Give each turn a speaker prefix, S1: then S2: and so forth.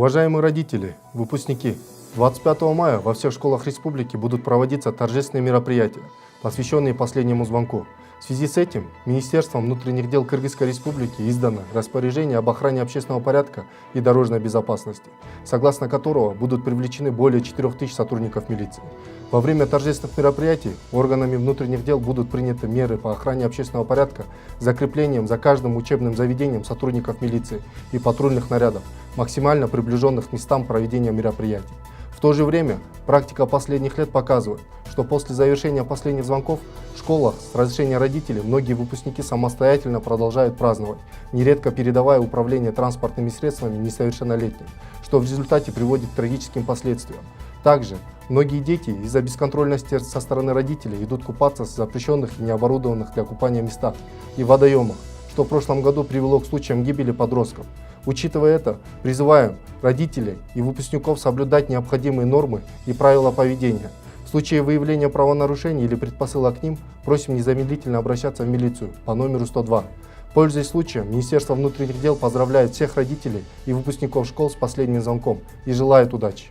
S1: Уважаемые родители, выпускники, 25 мая во всех школах республики будут проводиться торжественные мероприятия, посвященные последнему звонку. В связи с этим Министерством внутренних дел Кыргызской республики издано распоряжение об охране общественного порядка и дорожной безопасности, согласно которого будут привлечены более 4000 сотрудников милиции. Во время торжественных мероприятий органами внутренних дел будут приняты меры по охране общественного порядка с закреплением за каждым учебным заведением сотрудников милиции и патрульных нарядов, максимально приближенных к местам проведения мероприятий. В то же время практика последних лет показывает, что после завершения последних звонков в школах с разрешения родителей многие выпускники самостоятельно продолжают праздновать, нередко передавая управление транспортными средствами несовершеннолетним, что в результате приводит к трагическим последствиям. Также многие дети из-за бесконтрольности со стороны родителей идут купаться в запрещенных и необорудованных для купания местах и водоемах, что в прошлом году привело к случаям гибели подростков. Учитывая это, призываем родителей и выпускников соблюдать необходимые нормы и правила поведения. В случае выявления правонарушений или предпосылок к ним, просим незамедлительно обращаться в милицию по номеру 102. Пользуясь случаем, Министерство внутренних дел поздравляет всех родителей и выпускников школ с последним звонком и желает удачи.